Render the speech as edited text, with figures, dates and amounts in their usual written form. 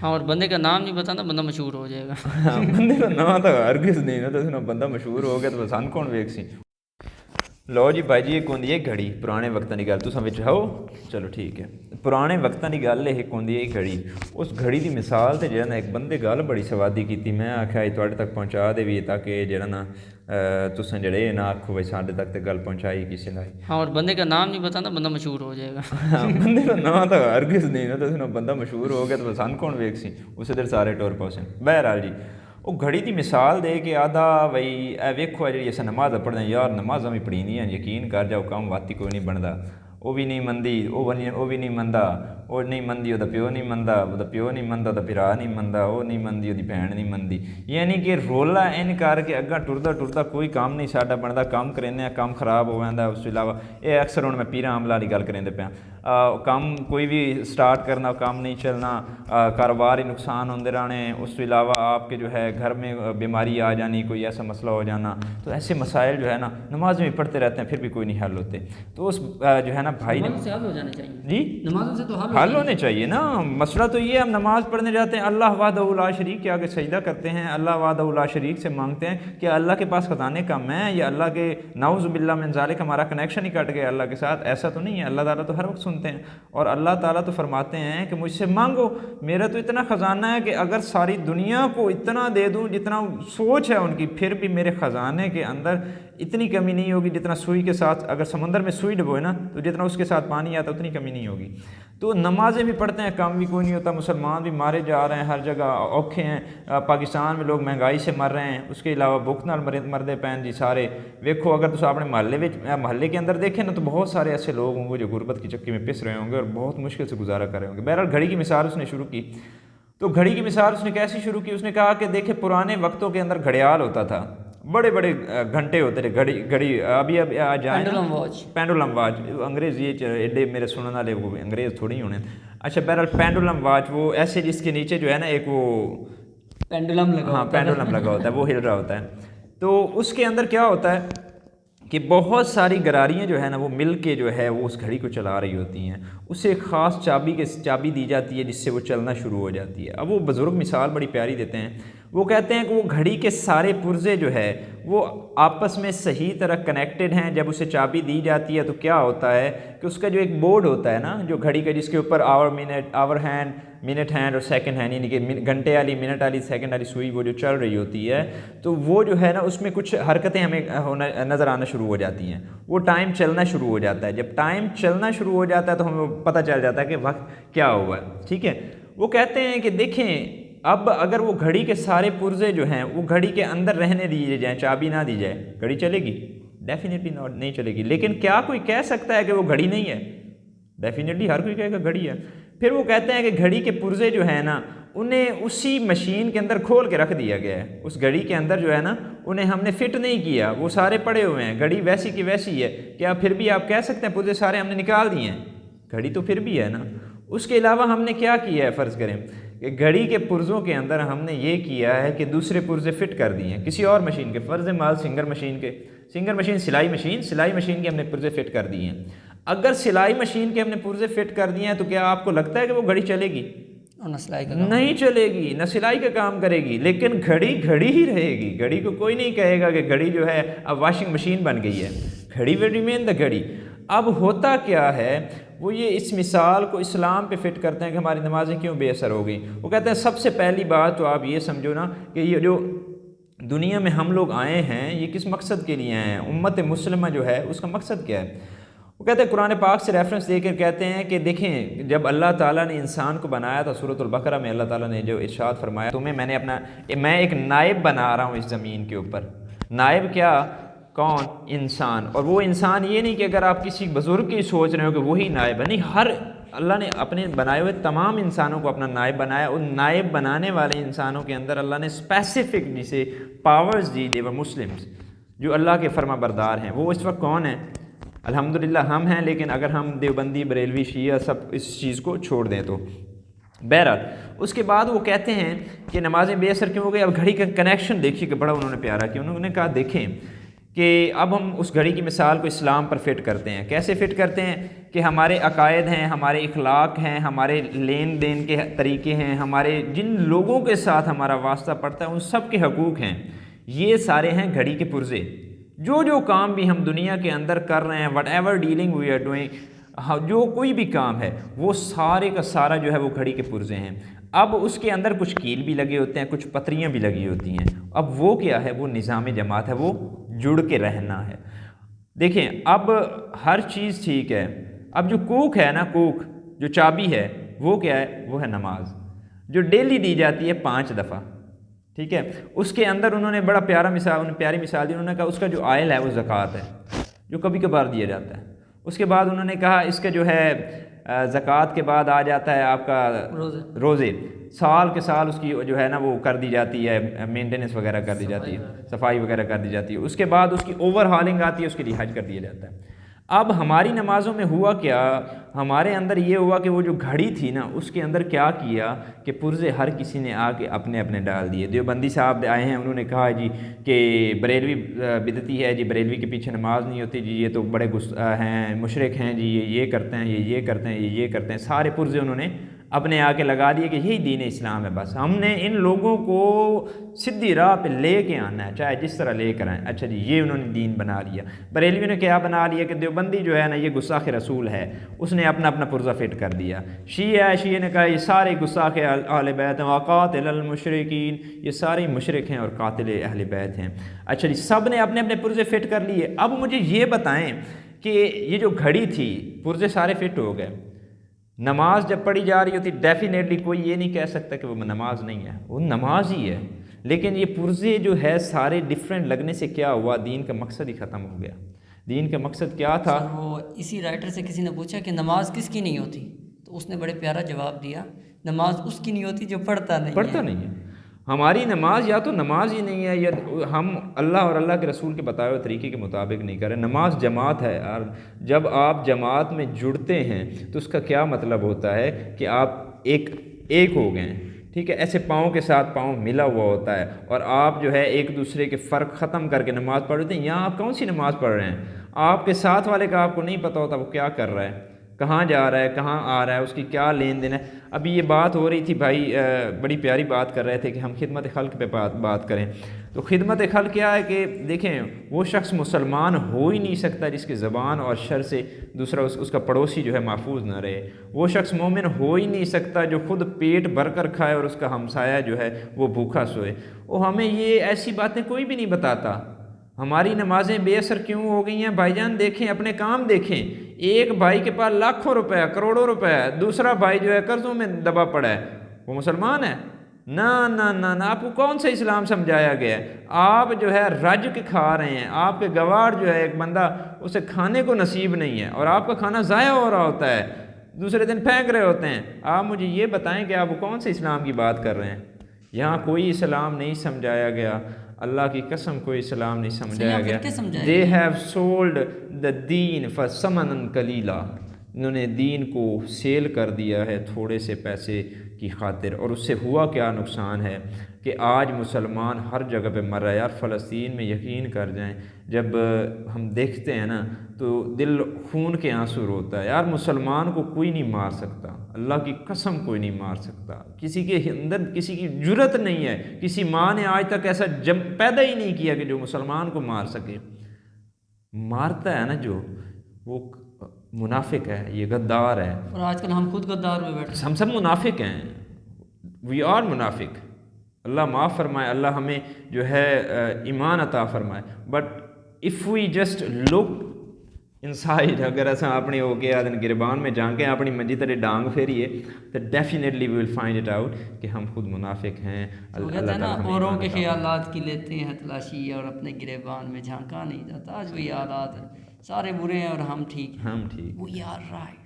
ہاں، اور بندے کا نام نہیں بتانا، بندہ مشہور ہو جائے گا۔ ہاں بندے کا نام تو ہرگز نہیں نا، تو بندہ مشہور ہو گیا تو سن کون ویک سی۔ لو جی بھائی جی، ایک ہوندی ہے گھڑی، پرانے وقتاں دی گل تساں وچ ہو، چلو ٹھیک ہے۔ پرانے وقتاں دی گل ایک ہوندی ہے گھڑی، اس گھڑی دی مثال تے جہڑا نا ایک بندے گل بڑی سوادی کیتی، میں آکھیا یہ تواڈے تک پہنچا دے بھی تاکہ جہڑا نا تساں جڑے نا آکھو بھائی ساڈے تک تے گل پہنچائی کسی نے۔ ہاں، اور بندے کا نام نہیں بتانا، بندہ مشہور ہو جائے گا۔ ہاں بندے کا نام تو ہرگز نہیں نا، تو بندہ مشہور ہو گیا تو سن کون ویک سی، اسے دیر سارے ٹور پوسن۔ بہرحال جی، وہ گھڑی دی مثال دے کے آدھا بھائی اے ویکھو جی اساں نماز پڑھنے یار نمازاں بھی پڑھینیاں، یقین کر جاؤ کام واتی کوئی نہیں بندا، وہ بھی نہیں مندی، وہ بھی نہیں مندا، وہ نہیں مندی وہ پیو نہیں مندا، وہ پیو نہیں مندا تو بھرا نہیں مندا، وہ نہیں مندی وہ بھین نہیں مندی، یعنی کہ رولا ان کر کے اگاں ٹردا ٹردا کوئی کام نہیں ساڈا بندا، کام کرینے کام خراب ہو جاندا۔ اس تو علاوہ یہ اکثر ہوں میں پیراں عملہ والی گل کریں پیا، کام کوئی بھی سٹارٹ کرنا کام نہیں چلنا، کاروبار ہی نقصان ہوندے رہنے، اس تو علاوہ آپ کے جو ہے گھر میں بیماری آ جانی، کوئی ایسا مسئلہ ہو جانا، تو ایسے مسائل جو ہے نا نماز میں پڑھتے رہتے ہیں پھر بھی کوئی نہیں حل ہوتے، تو اس جو ہے نا بھائی نے نمازوں سے حل ہو جانے چاہیے، جی نمازوں سے تو حل ہونے چاہیے نا۔ مسئلہ تو یہ ہے ہم نماز پڑھنے جاتے ہیں اللہ وحدہ لا شریک کے آگے سجدہ کرتے ہیں، اللہ وحدہ لا شریک سے مانگتے ہیں کہ اللہ کے پاس خزانے کم ہیں یا اللہ کے نعوذ باللہ من ذالک ہمارا کنیکشن ہی کٹ گیا اللہ کے ساتھ، ایسا تو نہیں ہے، اللہ تعالیٰ تو ہر وقت سنتے ہیں، اور اللہ تعالیٰ تو فرماتے ہیں کہ مجھ سے مانگو، میرا تو اتنا خزانہ ہے کہ اگر ساری دنیا کو اتنا دے دوں جتنا سوچ ہے ان کی، پھر بھی میرے خزانے کے اندر اتنی کمی نہیں ہوگی جتنا سوئی کے ساتھ، اگر سمندر میں سوئی ڈبوئے نا تو جتنا اس کے ساتھ پانی آتا اتنی کمی نہیں ہوگی۔ تو نمازیں بھی پڑھتے ہیں کام بھی کوئی نہیں ہوتا، مسلمان بھی مارے جا رہے ہیں ہر جگہ، اوکھے ہیں، پاکستان میں لوگ مہنگائی سے مر رہے ہیں، اس کے علاوہ بھوک نال مردے پین جی سارے ویکھو، اگر تو اپنے محلے کے اندر دیکھیں نا تو بہت سارے ایسے لوگ ہوں گے جو غربت کی چکی میں پس رہے ہوں گے اور بہت مشکل سے گزارا کر رہے ہوں گے۔ بہرحال گھڑی کی مثال اس نے شروع کی، تو گھڑی کی مثال اس نے کیسی شروع کی، اس نے کہا کہ دیکھیں پرانے وقتوں کے اندر گھڑیال ہوتا تھا، بڑے بڑے گھنٹے ہوتے تھے، گھڑی ابھی آ جائیں نا، پینڈولم واچ، پینڈولم واچ، انگریز یہ ایڈے میرے سننے والے وہ انگریز تھوڑی ہونے۔ اچھا بہرحال پینڈولم واچ وہ ایسے جس کے نیچے جو ہے نا ایک وہ پینڈولم لگا ہاں ہوتا پینڈولم لگا ہوتا ہے، وہ ہل رہا ہوتا ہے، تو اس کے اندر کیا ہوتا ہے کہ بہت ساری گراریاں جو ہے نا وہ مل کے جو ہے وہ اس گھڑی کو چلا رہی ہوتی ہیں، اسے ایک خاص چابی دی جاتی ہے جس سے وہ چلنا شروع ہو جاتی ہے۔ اب وہ بزرگ مثال بڑی پیاری دیتے ہیں، وہ کہتے ہیں کہ وہ گھڑی کے سارے پرزے جو ہے وہ آپس میں صحیح طرح کنیکٹڈ ہیں، جب اسے چابی دی جاتی ہے تو کیا ہوتا ہے کہ اس کا جو ایک بورڈ ہوتا ہے نا جو گھڑی کا، جس کے اوپر آور ہینڈ، منٹ ہینڈ اور سیکنڈ ہینڈ، یعنی کہ گھنٹے والی، منٹ والی، سیکنڈ والی سوئی وہ جو چل رہی ہوتی ہے، تو وہ جو ہے نا اس میں کچھ حرکتیں ہمیں نظر آنا شروع ہو جاتی ہیں، وہ ٹائم چلنا شروع ہو جاتا ہے، جب ٹائم چلنا شروع ہو جاتا ہے تو ہمیں پتہ چل جاتا ہے کہ وقت کیا ہوا ہے، ٹھیک ہے۔ وہ کہتے ہیں کہ دیکھیں اب اگر وہ گھڑی کے سارے پرزے جو ہیں وہ گھڑی کے اندر رہنے دیے جائیں، چابی نہ دی جائے، گھڑی چلے گی؟ ڈیفینیٹلی نہیں چلے گی، لیکن کیا کوئی کہہ سکتا ہے کہ وہ گھڑی نہیں ہے؟ ڈیفینیٹلی ہر کوئی کہے گا گھڑی ہے۔ پھر وہ کہتے ہیں کہ گھڑی کے پرزے جو ہیں نا انہیں اسی مشین کے اندر کھول کے رکھ دیا گیا ہے، اس گھڑی کے اندر جو ہے نا انہیں ہم نے فٹ نہیں کیا، وہ سارے پڑے ہوئے ہیں، گھڑی ویسی کی ویسی ہے، کیا پھر بھی آپ کہہ سکتے ہیں پرزے سارے ہم نے نکال دیے ہیں؟ گھڑی تو پھر بھی ہے نا۔ اس کے علاوہ ہم نے کیا کیا ہے، فرض کریں کہ گھڑی کے پرزوں کے اندر ہم نے یہ کیا ہے کہ دوسرے پرزے فٹ کر دیے ہیں کسی اور مشین کے، فرض مال سنگر مشین کے، سنگر مشین سلائی مشین کے ہم نے پرزے فٹ کر دیے ہیں۔ اگر سلائی مشین کے ہم نے پرزے فٹ کر دیے ہیں تو کیا آپ کو لگتا ہے کہ وہ گھڑی چلے گی؟ نہیں چلے گی، نہ سلائی کا کام کرے گی، لیکن گھڑی گھڑی ہی رہے گی۔ گھڑی کو کوئی نہیں کہے گا کہ گھڑی جو ہے اب واشنگ مشین بن گئی ہے، گھڑی ول ریمین دا گھڑی۔ اب ہوتا کیا ہے، وہ یہ اس مثال کو اسلام پہ فٹ کرتے ہیں کہ ہماری نمازیں کیوں بے اثر ہو گئیں۔ وہ کہتے ہیں سب سے پہلی بات تو آپ یہ سمجھو نا کہ یہ جو دنیا میں ہم لوگ آئے ہیں یہ کس مقصد کے لیے آئے ہیں، امت مسلمہ جو ہے اس کا مقصد کیا ہے؟ وہ کہتے ہیں قرآن پاک سے ریفرنس دے کر کہتے ہیں کہ دیکھیں جب اللہ تعالیٰ نے انسان کو بنایا تھا، سورۃ البقرہ میں اللہ تعالیٰ نے جو ارشاد فرمایا، تمہیں میں ایک نائب بنا رہا ہوں اس زمین کے اوپر۔ نائب کیا؟ کون؟ انسان۔ اور وہ انسان یہ نہیں کہ اگر آپ کسی بزرگ کی سوچ رہے ہو کہ وہی نائب ہے، نہیں، ہر اللہ نے اپنے بنائے ہوئے تمام انسانوں کو اپنا نائب بنایا۔ ان نائب بنانے والے انسانوں کے اندر اللہ نے اسپیسیفک جسے پاورز دی، دے ور مسلمز، جو اللہ کے فرما بردار ہیں۔ وہ اس وقت کون ہیں؟ الحمدللہ ہم ہیں، لیکن اگر ہم دیوبندی، بریلوی، شیعہ سب اس چیز کو چھوڑ دیں تو۔ بہرحال اس کے بعد وہ کہتے ہیں کہ نمازیں بے اثر کیوں ہو گئی؟ اب گھڑی کا کنیکشن دیکھیے کہ بڑا انہوں نے پیارا کیا، انہوں نے کہا دیکھیں کہ اب ہم اس گھڑی کی مثال کو اسلام پر فٹ کرتے ہیں. کیسے فٹ کرتے ہیں کہ ہمارے عقائد ہیں, ہمارے اخلاق ہیں, ہمارے لین دین کے طریقے ہیں, ہمارے جن لوگوں کے ساتھ ہمارا واسطہ پڑتا ہے ان سب کے حقوق ہیں, یہ سارے ہیں گھڑی کے پرزے. جو کام بھی ہم دنیا کے اندر کر رہے ہیں, whatever dealing we are doing, جو کوئی بھی کام ہے وہ سارے کا سارا جو ہے وہ گھڑی کے پرزے ہیں. اب اس کے اندر کچھ کیل بھی لگے ہوتے ہیں, کچھ پتریاں بھی لگی ہوتی ہیں. اب وہ کیا ہے, وہ نظام جماعت ہے, وہ جڑ کے رہنا ہے. دیکھیں اب ہر چیز ٹھیک ہے, اب جو کوک ہے نا, کوک جو چابی ہے وہ کیا ہے, وہ ہے نماز, جو ڈیلی دی جاتی ہے 5 دفعہ. ٹھیک ہے, اس کے اندر انہوں نے بڑا پیاری مثال دی. انہوں نے کہا اس کا جو آئل ہے وہ زکوٰۃ ہے, جو کبھی کبھار دیا جاتا ہے. اس کے بعد انہوں نے کہا اس کا جو ہے زکوٰۃ کے بعد آ جاتا ہے آپ کا روزے, سال کے سال اس کی جو ہے نا وہ کر دی جاتی ہے, مینٹیننس وغیرہ کر دی جاتی ہے, صفائی وغیرہ کر دی جاتی ہے. اس کے بعد اس کی اوور ہالنگ آتی ہے, اس کے لیے حج کر دیا جاتا ہے. اب ہماری نمازوں میں ہوا کیا, ہمارے اندر یہ ہوا کہ وہ جو گھڑی تھی نا اس کے اندر کیا کیا کہ پرزے ہر کسی نے آ کے اپنے اپنے ڈال دیے. دیوبندی صاحب آئے ہیں, انہوں نے کہا جی کہ بریلوی بدعتی ہے جی, بریلوی کے پیچھے نماز نہیں ہوتی جی, یہ تو بڑے ہیں مشرک ہیں جی, یہ کرتے ہیں, یہ کرتے ہیں, یہ کرتے ہیں. سارے پرزے انہوں نے اپنے آ کے لگا دیے کہ یہی دین اسلام ہے. بس ہم نے ان لوگوں کو سیدھی راہ پہ لے کے آنا ہے, چاہے جس طرح لے کر آئیں. اچھا جی, یہ انہوں نے دین بنا لیا. بریلوی نے کیا بنا لیا کہ دیوبندی جو ہے نا یہ گستاخ رسول ہے, اس نے اپنا اپنا پرزہ فٹ کر دیا. شیعہ نے کہا یہ سارے گستاخ اہل بیت ہیں, وقاتل المشرکین, یہ سارے مشرک ہیں اور قاتل اہل بیت ہیں. اچھا جی, سب نے اپنے اپنے پرزے فٹ کر لیے. اب مجھے یہ بتائیں کہ یہ جو گھڑی تھی, پرزے سارے فٹ ہو گئے, نماز جب پڑھی جا رہی ہوتی ڈیفینیٹلی کوئی یہ نہیں کہہ سکتا کہ وہ نماز نہیں ہے, وہ نماز ہی ہے. لیکن یہ پرزے جو ہے سارے ڈیفرنٹ لگنے سے کیا ہوا, دین کا مقصد ہی ختم ہو گیا. دین کا مقصد کیا تھا؟ سر وہ اسی رائٹر سے کسی نے پوچھا کہ نماز کس کی نہیں ہوتی, تو اس نے بڑے پیارا جواب دیا, نماز اس کی نہیں ہوتی جو پڑھتا نہیں ہے. ہماری نماز یا تو نماز ہی نہیں ہے, یا ہم اللہ اور اللہ کے رسول کے بتائے ہوئے طریقے کے مطابق نہیں کریں. نماز جماعت ہے یار, جب آپ جماعت میں جڑتے ہیں تو اس کا کیا مطلب ہوتا ہے کہ آپ ایک ہو گئے ہیں. ٹھیک ہے, ایسے پاؤں کے ساتھ پاؤں ملا ہوا ہوتا ہے, اور آپ جو ہے ایک دوسرے کے فرق ختم کر کے نماز پڑھ رہے ہیں. یہاں آپ کون سی نماز پڑھ رہے ہیں؟ آپ کے ساتھ والے کا آپ کو نہیں پتہ ہوتا وہ کیا کر رہا ہے, کہاں جا رہا ہے, کہاں آ رہا ہے, اس کی کیا لین دین ہے. ابھی یہ بات ہو رہی تھی بھائی, بڑی پیاری بات کر رہے تھے کہ ہم خدمت خلق پہ بات کریں. تو خدمت خلق کیا ہے کہ دیکھیں, وہ شخص مسلمان ہو ہی نہیں سکتا جس کی زبان اور شر سے دوسرا اس کا پڑوسی جو ہے محفوظ نہ رہے. وہ شخص مومن ہو ہی نہیں سکتا جو خود پیٹ بھر کر کھائے اور اس کا ہمسایہ جو ہے وہ بھوکا سوئے. وہ ہمیں یہ ایسی باتیں کوئی بھی نہیں بتاتا. ہماری نمازیں بے اثر کیوں ہو گئی ہیں بھائی جان؟ دیکھیں, اپنے کام دیکھیں. ایک بھائی کے پاس لاکھوں روپے, کروڑوں روپے ہے, دوسرا بھائی جو ہے قرضوں میں دبا پڑا ہے, وہ مسلمان ہے؟ نہ, آپ کو کون سا اسلام سمجھایا گیا ہے؟ آپ جو ہے رج کے کھا رہے ہیں. آپ کے گوار جو ہے ایک بندہ, اسے کھانے کو نصیب نہیں ہے, اور آپ کا کھانا ضائع ہو رہا ہوتا ہے, دوسرے دن پھینک رہے ہوتے ہیں. آپ مجھے یہ بتائیں کہ آپ کون سے اسلام کی بات کر رہے ہیں؟ یہاں کوئی اسلام نہیں سمجھایا گیا, اللہ کی قسم کوئی اسلام نہیں سمجھایا گیا. They have sold the deen for ثمنا قلیلا, انہوں نے دین کو سیل کر دیا ہے تھوڑے سے پیسے کی خاطر. اور اس سے ہوا کیا نقصان ہے کہ آج مسلمان ہر جگہ پہ مر رہا ہے. یار فلسطین میں یقین کر جائیں, جب ہم دیکھتے ہیں نا تو دل خون کے آنسو روتا ہے. یار مسلمان کو کوئی نہیں مار سکتا, اللہ کی قسم کوئی نہیں مار سکتا. کسی کے اندر کسی کی جرت نہیں ہے, کسی ماں نے آج تک ایسا پیدا ہی نہیں کیا کہ جو مسلمان کو مار سکے. مارتا ہے نا جو, وہ منافق ہے, یہ غدار ہے. اور آج کل ہم خود غدار ہوئے بیٹھے, ہم سب منافق ہیں. وی آر منافق. اللہ معاف فرمائے, اللہ ہمیں جو ہے ایمان عطا فرمائے. But if we just look inside, اگر ایسا اپنی ہو کے آدن گربان میں جھانکیں, اپنی منجی تلے ڈانگ پھیریے, تو definitely we will find it out کہ ہم خود منافق ہیں. اللہ تعالیٰ اوروں کے خیالات کی لیتے ہیں تلاشی, اور اپنے گریبان میں جھانکا نہیں جاتا. آج وہی حالات ہیں, سارے برے ہیں اور ہم ٹھیک ہیں. ٹھیک. We are right.